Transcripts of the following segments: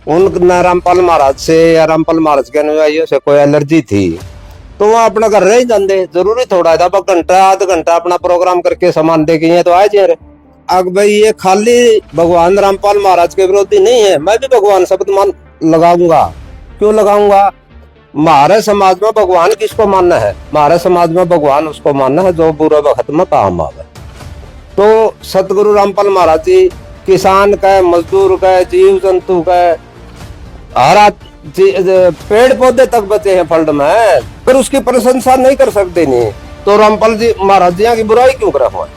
उन रामपाल महाराज से या रामपाल महाराज के अनुयायियों से कोई एलर्जी थी तो वो अपना घर रह जाते, जरूरी थोड़ा था घंटा आध घंटा अपना प्रोग्राम करके सामान दे के तो आए जे। अब भाई ये खाली भगवान रामपाल महाराज के विरोधी नहीं है, मैं भी भगवान शब्द मान लगाऊंगा। क्यों लगाऊंगा? हमारे समाज में भगवान किसको मानना है? हमारे समाज में भगवान उसको मानना है जो बुरे वक्त में काम आवे। तो सतगुरु रामपाल महाराज जी किसान का, मजदूर का, जीव जंतु का, हर पेड़ पौधे तक बचे हैं फल्ड में, फिर उसकी प्रशंसा नहीं कर सकते नहीं तो रामपाल जी महाराज जी की बुराई क्यों करा हुआ?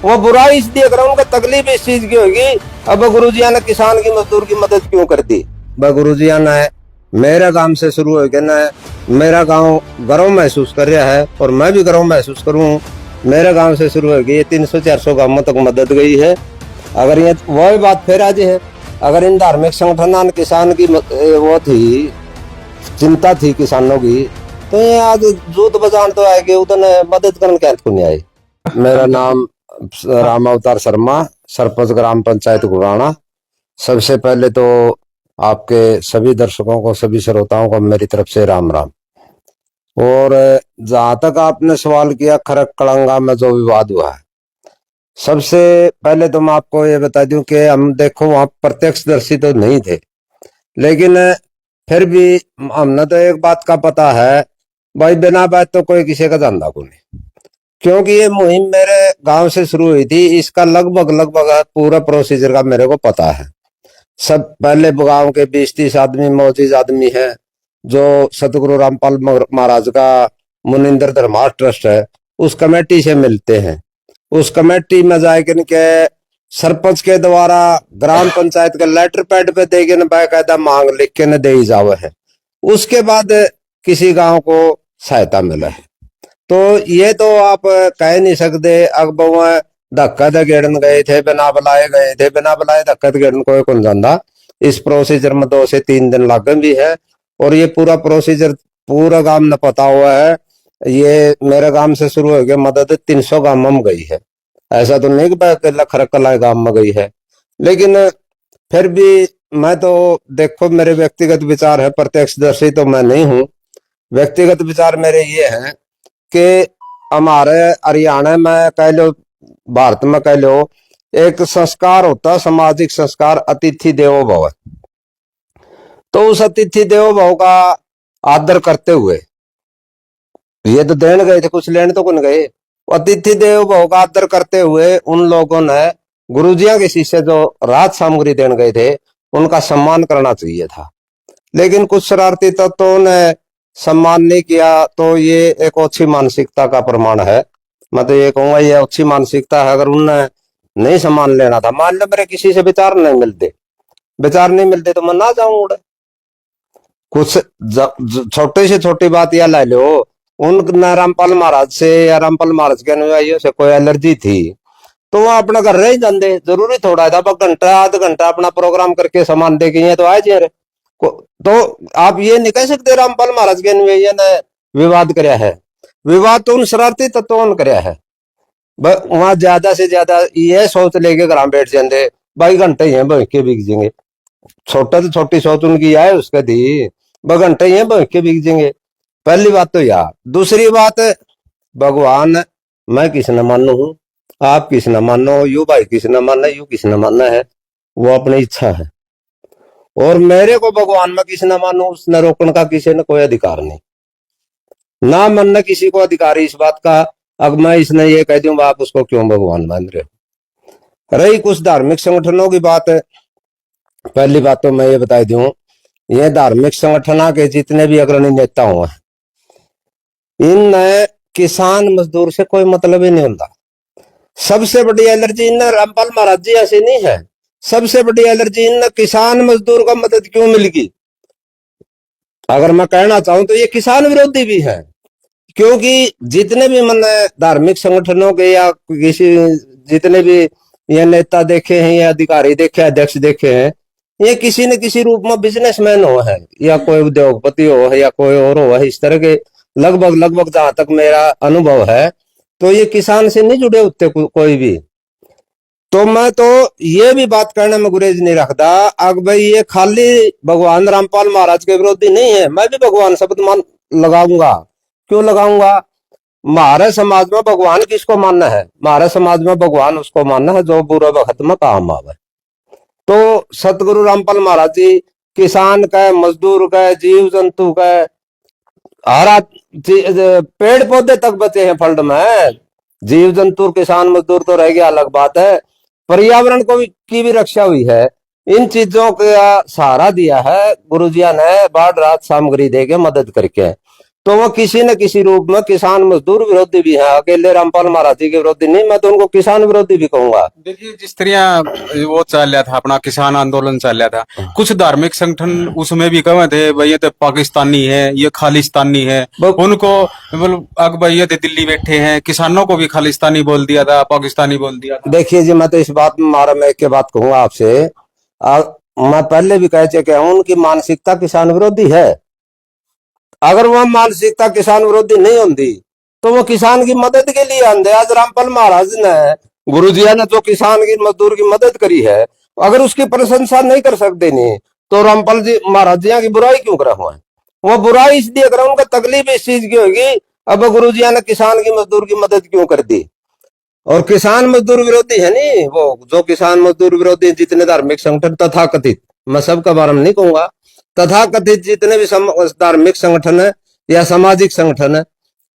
वो बुराई इसलिए करा, उनका तकलीफ इस चीज की होगी। अब गुरु जी ने किसान की, मजदूर की मदद क्यों कर दी? गुरु जी ने मेरा गांव से शुरू हो गया, मेरा गांव गर्व महसूस कर रहा है और मैं भी गर्व महसूस करूं। मेरे गांव से शुरू हो गई 300-400 गांवों तक मदद गई है। अगर ये वही बात फिर आज है, अगर इन धार्मिक संगठन किसान की वो थी, चिंता थी किसानों की, तो ये आज जूत बजान तो आएगी, उतने मदद करने क्या को नहीं आई। मेरा नाम राम अवतार शर्मा, सरपंच ग्राम पंचायत गुराना। सबसे पहले तो आपके सभी दर्शकों को, सभी श्रोताओं को मेरी तरफ से राम राम। और जहां तक आपने सवाल किया खरक कलंगा में जो विवाद हुआ है, सबसे पहले तो मैं आपको ये बता दूं कि हम देखो वहां प्रत्यक्षदर्शी तो नहीं थे, लेकिन फिर भी हमने तो एक बात का पता है भाई, बिना बात तो कोई किसी का जानता को नहीं, क्योंकि ये मुहिम मेरे गांव से शुरू हुई थी। इसका लगभग पूरा प्रोसीजर का मेरे को पता है। सब पहले गांव के 20-30 आदमी मौजूद आदमी है जो सतगुरु रामपाल महाराज का मुनिंदर धर्मार्थ ट्रस्ट है, उस कमेटी से मिलते हैं। उस कमेटी में जाकर के सरपंच के द्वारा ग्राम पंचायत के लेटर पैड पे देके बाकायदा मांग लिख के न दे जावे है। उसके बाद किसी गांव को सहायता मिला है। तो ये तो आप कह नहीं सकते अब वह धक्का धकेड़न गए थे, बिना बुलाए गए थे, बिना बुलाए धक्का धकेड़न कोई कौन जानता। इस प्रोसीजर में 2 से 3 दिन लगे भी है और ये पूरा प्रोसीजर पूरा गांव में पता हुआ है। ये मेरे गांव से शुरू हो गया, मदद 300 गांव में गई है। ऐसा तो नहीं कि लखरकला गांव में गई है, लेकिन फिर भी मैं तो देखो मेरे व्यक्तिगत विचार है, प्रत्यक्षदर्शी तो मैं नहीं हूं। व्यक्तिगत विचार मेरे ये हैं कि हमारे हरियाणा में कह लो, भारत में कह लो, एक संस्कार होता है, सामाजिक संस्कार, अतिथि देवो भव। तो उस अतिथि देवो भव का आदर करते हुए, ये तो देने गए थे, कुछ लेने तो कौन गए, अतिथि देवो भव का आदर करते हुए उन लोगों ने गुरुजिया के शिष्य जो राज सामग्री देने गए थे उनका सम्मान करना चाहिए था। लेकिन कुछ शरारती तत्वों ने सम्मान नहीं किया, तो ये एक अच्छी मानसिकता का प्रमाण है। मैं तो ये कहूंगा ये अच्छी मानसिकता है। अगर उनने नहीं सम्मान लेना था, मान लो मेरे किसी से विचार नहीं मिलते तो मैं ना जाऊं उड़े। कुछ छोटे से छोटी बात या ले लो, उन रामपाल महाराज से या रामपाल महाराज के अनुयायियों से कोई एलर्जी थी तो वो अपना घर रह जाते, जरूरी थोड़ा था घंटा आध घंटा अपना प्रोग्राम करके सामान दे के तो आए जे। तो आप ये नहीं कह सकते रामपाल महाराज के अनुयायियों ने विवाद कराया है। विवाद तो उन शरारती तत्वों ने कराया है। वहां ज्यादा से ज्यादा ये सोच लेके घर बैठ जाते, भाई घंटे ही है बह के बिक जाएंगे। छोटा से छोटी सोच उनकी है उसके दी, घंटे ही है बह के बिक जाएंगे। पहली बात तो यार। दूसरी बात, भगवान मैं किस न मानू हूं, आप किस न मानो, यू भाई किस न मानना, यू किस न मानना है, वो अपनी इच्छा है। और मेरे को भगवान में किसी न मानो, उसने रोकने का किसी ने कोई अधिकार नहीं, ना मानना किसी को अधिकार है इस बात का। अब मैं इसने ये कह दूं आप उसको क्यों भगवान मान रहे हो। रही कुछ धार्मिक संगठनों की बात है, पहली बात तो मैं ये बता दूं, ये धार्मिक संगठन के जितने भी अग्रणी नेता हुए, इन किसान मजदूर से कोई मतलब ही नहीं होता। सबसे बड़ी एलर्जी इन रामपाल महाराज जी ऐसे नहीं है, सबसे बड़ी एलर्जी इन किसान मजदूर को मदद क्यों मिलेगी। अगर मैं कहना चाहूं तो ये किसान विरोधी भी है, क्योंकि जितने भी मैंने धार्मिक संगठनों के या किसी जितने भी ये नेता देखे हैं या अधिकारी देखे, अध्यक्ष देखे हैं, ये किसी न किसी रूप में बिजनेसमैन हो है या कोई उद्योगपति हो है या कोई और हो है। इस तरह के लगभग जहां तक मेरा अनुभव है तो ये किसान से नहीं जुड़े होते कोई भी। तो मैं तो ये भी बात करने में गुरेज नहीं रखता। अग भाई ये खाली भगवान रामपाल महाराज के विरोधी नहीं है, मैं भी भगवान शब्द मान लगाऊंगा। क्यों लगाऊंगा? हमारे समाज में भगवान किसको मानना है? हमारे समाज में भगवान उसको मानना है जो बुरे वक्त में काम आवे। तो सतगुरु रामपाल महाराज जी किसान का, मजदूर का, जीव जंतु का, हरा पेड़ पौधे तक बचे हैं फल्ड में। जीव जंतु, किसान, मजदूर तो रह गया, अलग बात है। पर्यावरण को भी की भी रक्षा हुई है। इन चीजों का सहारा दिया है गुरुजिया ने, बाढ़ राहत सामग्री देके मदद करके। तो वो किसी न किसी रूप में किसान मजदूर विरोधी भी है, अकेले रामपाल महाराज जी के विरोधी नहीं, मैं तो उनको किसान विरोधी भी कहूंगा। देखिए, जिस तरह वो चल रहा था, अपना किसान आंदोलन चल रहा था, कुछ धार्मिक संगठन उसमें भी कहे थे भाई ये तो पाकिस्तानी है, ये खालिस्तानी है, उनको मतलब अग भाई ये तो दिल्ली बैठे हैं, किसानों को भी खालिस्तानी बोल दिया था, पाकिस्तानी बोल दिया था। देखिए जी, मैं तो इस बात में मारा मैं एक के बात कहूंगा आपसे। मैं पहले भी कह चुका हूं उनकी मानसिकता किसान विरोधी है। अगर वह मानसिकता किसान विरोधी नहीं होती तो वो किसान की मदद के लिए आंदे। आज रामपाल महाराज ने, गुरुजी ने जो किसान की, मजदूर की मदद करी है, अगर उसकी प्रशंसा नहीं कर सकते नहीं तो रामपाल जी महाराज जी की बुराई क्यों करा हुआ है? वो बुराई इसलिए करा, उनका तकलीफ इस चीज की होगी अब गुरुजी ने किसान की, मजदूर की मदद क्यों कर दी। और किसान मजदूर विरोधी है नहीं, वो जो किसान मजदूर विरोधी जितने धार्मिक संगठन तथा कथित, मैं सबका बारे में नहीं कहूंगा, तथा कथित जितने भी धार्मिक संगठन है या सामाजिक संगठन है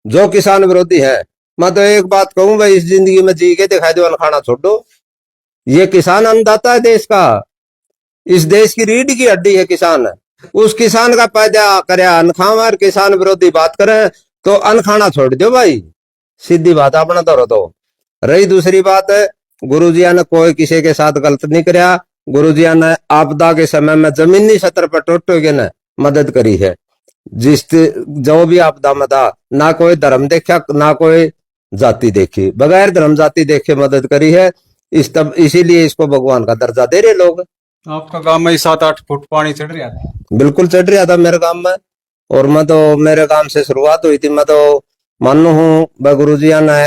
जो किसान विरोधी है, मैं तो एक बात कहूं भाई, इस जिंदगी में जी के दिखाई दो, अन्न खाना छोड़ो। ये किसान अन्नदाता है देश का, इस देश की रीढ़ की हड्डी है किसान। उस किसान का पैदा करे अन्न खावा, और किसान विरोधी बात करें तो अन्न खाना छोड़ दो भाई, सीधी बात अपना धरो। तो रही दूसरी बात है, गुरुजिया ने कोई किसी के साथ गलत नहीं कराया। गुरुजिया ने आपदा के समय में जमीनी स्तर पर टोटोगे ने मदद करी है। जिस जो भी आपदा में था, ना कोई धर्म देखा ना कोई जाति देखी, बगैर धर्म जाति देखे मदद करी है। इसीलिए इसको भगवान का दर्जा दे रहे लोग। आपका गांव में 7-8 फुट पानी चढ़ रहा था? बिल्कुल चढ़ रहा था मेरे गांव में, और मैं तो, मेरे गांव से शुरुआत हुई थी। मैं तो मानू हूँ गुरुजिया ने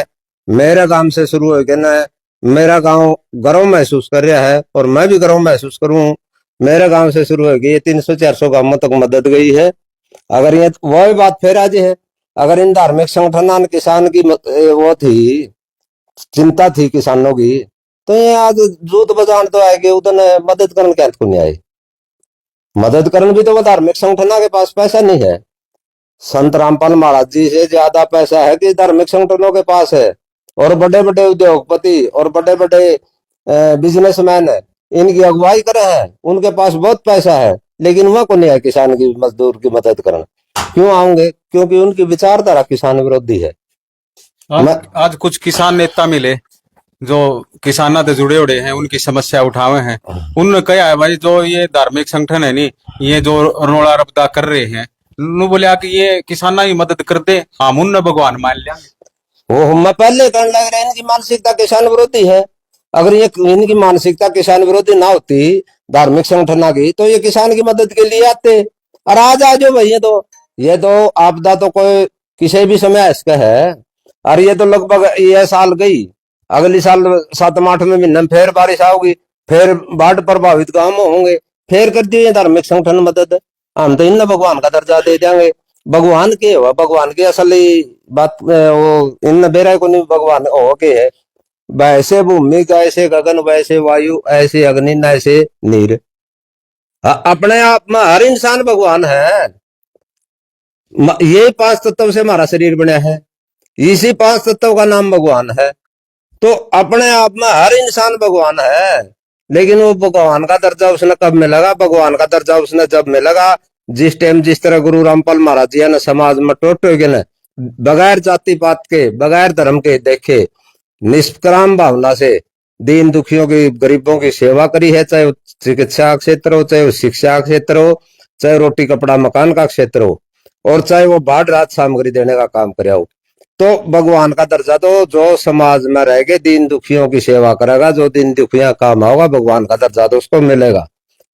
मेरे गांव से शुरू हो गया ना, मेरा गांव गर्व महसूस कर रहा है और मैं भी गर्व महसूस करूं। मेरे गांव से शुरू हो गई, 300-400 गांवों तक मदद गई है। अगर ये वही बात फिर आज है, अगर इन धार्मिक संगठन किसान की वो थी, चिंता थी किसानों की, तो ये आज जूत बजान तो आएगी, उतने मदद करने क्या को नहीं आए। मदद करने भी तो वो धार्मिक संगठन के पास पैसा नहीं है। संत रामपाल महाराज जी से ज्यादा पैसा है कि धार्मिक संगठनों के पास है। और बड़े बड़े उद्योगपति और बड़े बड़े बिजनेसमैन इनकी अगुवाई करे हैं, उनके पास बहुत पैसा है, लेकिन वह को नहीं है किसान की, मजदूर की मदद करना। क्यों आऊंगे? क्योंकि उनकी विचारधारा किसान विरोधी है। आज कुछ किसान नेता मिले जो किसानों से जुड़े उड़े हैं, उनकी समस्या उठावे हैं। उन्होंने कहा है भाई जो ये धार्मिक संगठन है नी, ये जो रोड़ा रपदा कर रहे हैं, उन्होंने बोला कि ये किसाना ही मदद कर दे, हम उन्हें भगवान मान लिया। वो मैं पहले कहने लग रहा, इनकी मानसिकता किसान विरोधी है। अगर ये इनकी मानसिकता किसान विरोधी ना होती धार्मिक संगठन की, तो ये किसान की मदद के लिए आते। और आज जो भाई ये तो आपदा तो कोई किसी भी समय इसका है। और ये तो लगभग ये साल गई, अगली साल 7-8 में महीने में फिर बारिश आओगी, फिर बाढ़ प्रभावित गांव होंगे, फिर कर दिए धार्मिक संगठन मदद। हम तो इन भगवान का दर्जा दे देंगे। भगवान के हुआ, भगवान की असली बात वो इन बेरा को नहीं, भगवान हो के है। वैसे भूमि का ऐसे गगन, वैसे वायु, ऐसे अग्नि, ऐसे नीर। अपने आप में हर इंसान भगवान है। ये 5 तत्व से हमारा शरीर बना है, इसी 5 तत्व का नाम भगवान है। तो अपने आप में हर इंसान भगवान है, लेकिन वो भगवान का दर्जा उसने कब मिलेगा? भगवान का दर्जा उसने जब मिलेगा जिस टाइम, जिस तरह गुरु रामपाल महाराज जी ने समाज में टोटे गए, बगैर जाति पात के, बगैर धर्म के देखे, निष्काम भावना से दीन दुखियों की, गरीबों की सेवा करी है। चाहे चिकित्सा क्षेत्र हो, चाहे शिक्षा क्षेत्र हो, चाहे रोटी कपड़ा मकान का क्षेत्र हो, और चाहे वो बाढ़ राहत सामग्री देने का काम करे हो। तो भगवान का दर्जा तो जो समाज में रह के दीन दुखियों की सेवा करेगा, जो दीन दुखिया काम होगा, भगवान का दर्जा तो उसको मिलेगा।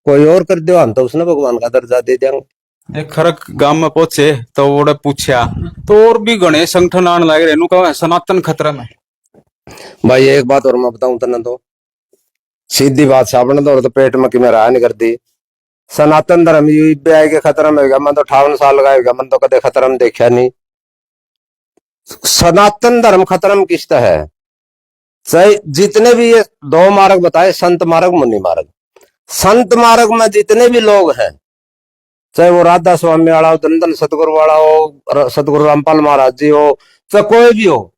कोई और कर दो हम तो उसने भगवान का दर्जा दे देंगे। एक खरक गांव में पहुंचे तो वो पूछा तो और भी गणेश संगठन आने लगे, सनातन खतरा में। भाई एक बात और मैं बताऊं तना, तो सीधी बात साबण दौड़ तो पेट में कि मैं रहा नहीं करती। सनातन धर्म यूपीआई के खतरा में होगा, मैं तो 58 साल का होगा, मैं तो कदे खतरा में देखा नहीं। सनातन धर्म खतरा में किसका है? चाहे जितने भी ये दो मार्ग बताए, संत मार्ग मुनि मार्ग, संत मार्ग में जितने भी लोग हैं, चाहे वो राधा स्वामी वाला हो, दंदन सतगुरु वाला हो, सतगुरु रामपाल महाराज जी हो, चाहे कोई भी हो,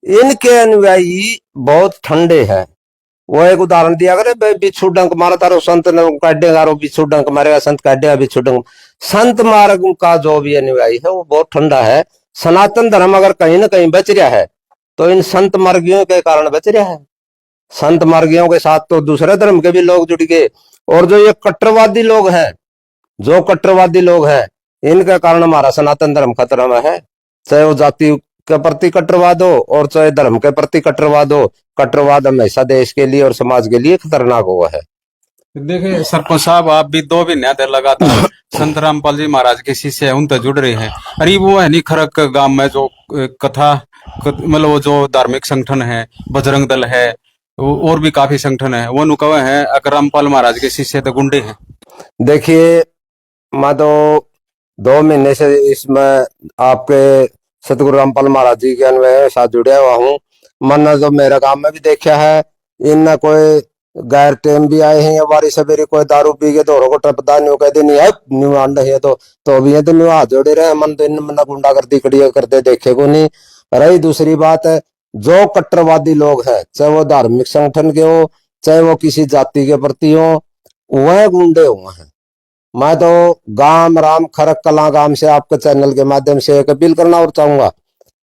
इनके अनुयायी बहुत ठंडे हैं। वो एक उदाहरण दिया करे, बिच्छू डंक मारा तारो संत ने काटेगा, बिच्छू डंक मारेगा संत काटेगा बिच्छू डंक। संत मार्ग का जो भी अनुयायी है वो बहुत ठंडा है। सनातन धर्म अगर कहीं ना कहीं बच रहा है तो इन संत मार्गियों के कारण बच रहा है। संत मार्गियों के साथ तो दूसरे धर्म के भी लोग जुट गए, और जो ये कट्टरवादी लोग हैं, जो कट्टरवादी लोग हैं, इनके कारण हमारा सनातन धर्म खतरा में है। चाहे वो जाति के प्रति कट्टरवाद हो और चाहे धर्म के प्रति कट्टरवाद हो, कट्टरवाद हमेशा देश के लिए और समाज के लिए खतरनाक हुआ है। देखिए सरपंच साहब, आप भी 2 महीने से लगातार संत रामपाल जी महाराज के शिष्य है उनसे जुड़ रहे हैं। अरे वो है नहीं खरक गांव में जो कथा मतलब वो जो धार्मिक संगठन है, बजरंग दल है, और भी काफी संगठन है, वो नुकवे हैं अगर रामपाल महाराज के शिष्य तो गुंडे हैं। देखिए, मैं तो 2 महीने से इसमें आपके सतगुरु रामपाल महाराज जी के अन्वय साथ जुड़ा हुआ हूँ। मैंने तो मेरे गांव में भी देखा है, इन कोई गैर टेम भी आए हैं, बारी सवेरे कोई दारू पी के दोनों को टपदा न्यू कहते नहीं है, न्यू आंड है तो भी है तो न्यू हाथ जोड़े रहे। मन तो इन मन गुंडागर्दी कड़िया करते देखे को नहीं। रही दूसरी बात है, जो कट्टरवादी लोग हैं, चाहे वो धार्मिक संगठन के हो, चाहे वो किसी जाति के प्रति हो, वह गुंडे हुए हैं। मैं तो गांव राम खरक कला गांव से आपके चैनल के माध्यम से एक अपील करना और चाहूंगा,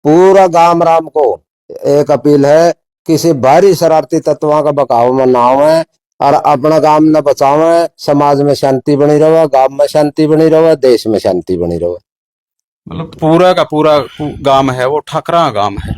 पूरा गांव राम को एक अपील है, किसी बाहरी शरारती तत्वों का बकाव में ना आवे और अपना गांव न बचावे। समाज में शांति बनी रहे, गांव में शांति बनी रहे, देश में शांति बनी रहे। मतलब पूरा का पूरा गांव है वो ठकरा गांव है,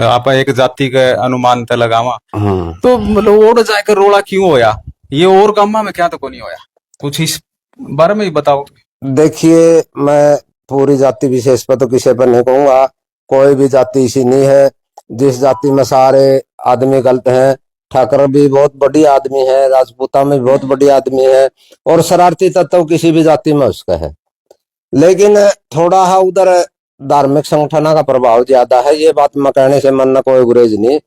आप एक जाति के अनुमान ते लगावा तो मतलब ओड जाकर रोड़ा क्यों होया, ये और गांव में क्या तो को नहीं होया, कुछ इस बारे में ही बताओ। देखिए, मैं पूरी जाति विशेष पर तो किसी पर नहीं कहूंगा, कोई भी जाति ऐसी नहीं है जिस जाति में सारे आदमी गलत हैं। ठाकर भी बहुत बड़ी आदमी है, राजपूता में बहुत बड़ी आदमी है, और शरारती तत्व किसी भी जाति में उसका है। लेकिन थोड़ा हा उधर धार्मिक संगठनों का प्रभाव ज्यादा है। ये बात मैं कहने से मन न कोई गुरेज नहीं।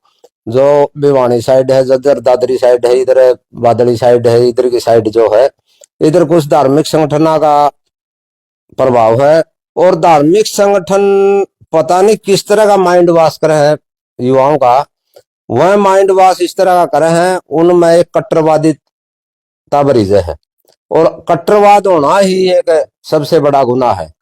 जो भिवानी साइड है, जज्जर दादरी साइड है, इधर बादली साइड है, इधर की साइड जो है, इधर कुछ धार्मिक संगठनों का प्रभाव है। और धार्मिक संगठन पता नहीं किस तरह का माइंड वॉश करे हैं युवाओं का, वह माइंड वॉश इस तरह का करे हैं, उनमें एक कट्टरवादिता भरी है। और कट्टरवाद होना ही एक सबसे बड़ा गुनाह है।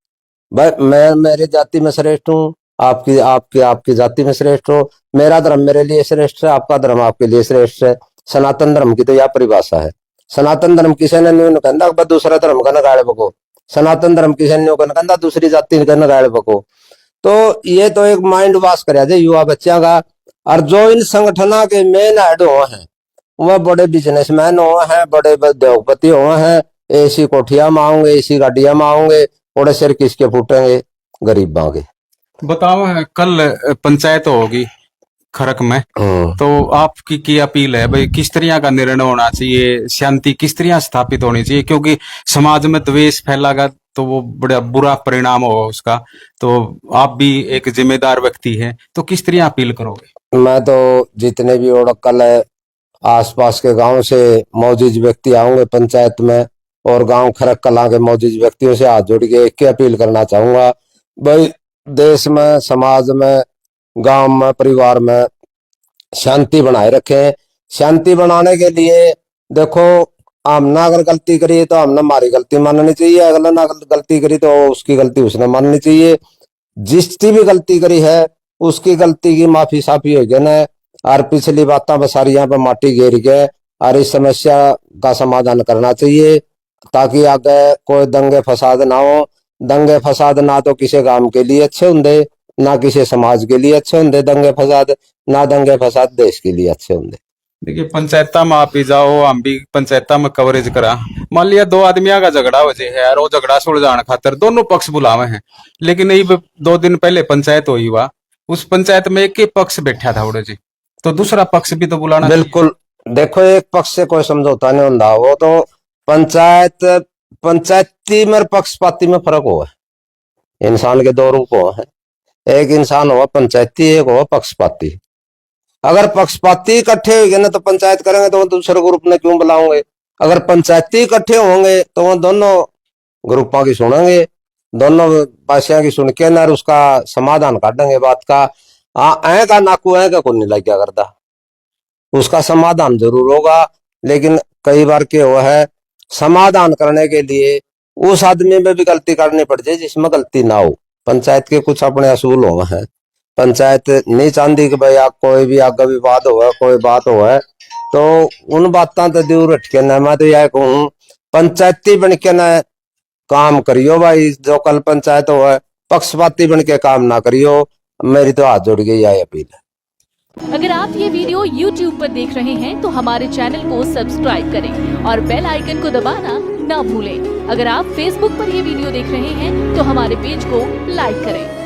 भाई मैं मेरी जाति में श्रेष्ठ हूँ, आपकी आपकी आपकी जाति में श्रेष्ठ हो, मेरा धर्म मेरे लिए श्रेष्ठ है, आपका धर्म आपके लिए श्रेष्ठ है। सनातन धर्म की तो यह परिभाषा है। सनातन धर्म किसी ने नहीं कहता दूसरा धर्म का नगाड़े बको, सनातन धर्म किसी ने कहता दूसरी जाति का नगाड़े बको। तो ये तो एक माइंड वॉश कर युवा बच्चा का। और जो इन संगठनों के मेन हेड हुए हैं वह बड़े बिजनेसमैन हुए हैं, बड़े उद्योगपति हुए हैं, ऐसी कोठियां मांगोगे, ऐसी गाड़ियां मांगोगे, और सिर किसके फूटेंगे? गरीबों के। बताओ कल पंचायत होगी खरक में, तो आपकी की अपील है भाई किस तरह का निर्णय होना चाहिए, शांति किस तरह स्थापित होनी चाहिए, क्योंकि समाज में द्वेष फैलागा तो वो बड़ा बुरा परिणाम होगा उसका। तो आप भी एक जिम्मेदार व्यक्ति हैं, तो किस तरह अपील करोगे? मैं तो जितने भी कल आसपास के गांव से मौजूद व्यक्ति आऊंगे पंचायत में, और गांव खरक कला के मौजूद व्यक्तियों से हाथ जोड़ के एक ही अपील करना चाहूंगा, भाई देश में, समाज में, गांव में, परिवार में शांति बनाए रखें। शांति बनाने के लिए देखो, हमने अगर गलती करी तो हमने हमारी गलती माननी चाहिए, अगला ना गलती करी तो उसकी गलती उसने माननी चाहिए। जिसकी भी गलती करी है उसकी गलती की माफी साफी हो गया ना, और पिछली बातें बसारियां पर माटी घेर के और इस समस्या का समाधान करना चाहिए, ताकि आगे कोई दंगे फसाद ना हो। दंगे फसाद ना तो किसी गांव के लिए अच्छे होंगे, ना किसी समाज के लिए अच्छे होंगे दंगे फसाद, ना दंगे फसाद देश के लिए अच्छे होंगे। देखिए पंचायत में आप ही जाओ, हम भी पंचायत में कवरेज करा, मान लिया 2 आदमियों का झगड़ा हो जाए है और वो झगड़ा सुलझाने खातिर दोनों पक्ष बुलावे हैं, लेकिन यही 2 दिन पहले पंचायत हुई हुआ, उस पंचायत में एक ही पक्ष बैठा था उड़े जी, तो दूसरा पक्ष भी तो बुलाना। बिल्कुल देखो एक पक्ष से कोई समझौता नहीं होता, वो तो पंचायती में पक्षपाती में फर्क हुआ है। इंसान के दो रूप हुआ है, एक इंसान हुआ पंचायती, एक हुआ पक्षपाती। अगर पक्षपाती इकट्ठे होंगे ना तो पंचायत करेंगे, तो वो दूसरे ग्रुप ने क्यों बुलाओगे? अगर पंचायती इकट्ठे होंगे तो वो दोनों ग्रुपों की सुनेंगे, दोनों पासियां की सुन के ना उसका समाधान काटेंगे बात का। ऐ का नाकू ऐ का को नहीं लग गया करता, उसका समाधान जरूर होगा। लेकिन कई बार क्या हुआ है, समाधान करने के लिए उस आदमी में भी गलती करनी पड़ जाए जिसमें गलती ना हो। पंचायत के कुछ अपने असूल हो हैं, पंचायत नहीं चाहती कि भाई आप कोई भी आगे विवाद हो, कोई बात हो है तो उन बातों तो दूर हट के ना, मैं तो यह कहूँ पंचायती बन के ना काम करियो भाई। जो कल पंचायत हो है, पक्षपाती बन के काम ना करियो। मेरी तो हाथ जोड़ गई यह अपील है। अगर आप ये वीडियो YouTube पर देख रहे हैं तो हमारे चैनल को सब्सक्राइब करें और बेल आइकन को दबाना ना भूलें। अगर आप Facebook पर ये वीडियो देख रहे हैं तो हमारे पेज को लाइक करें।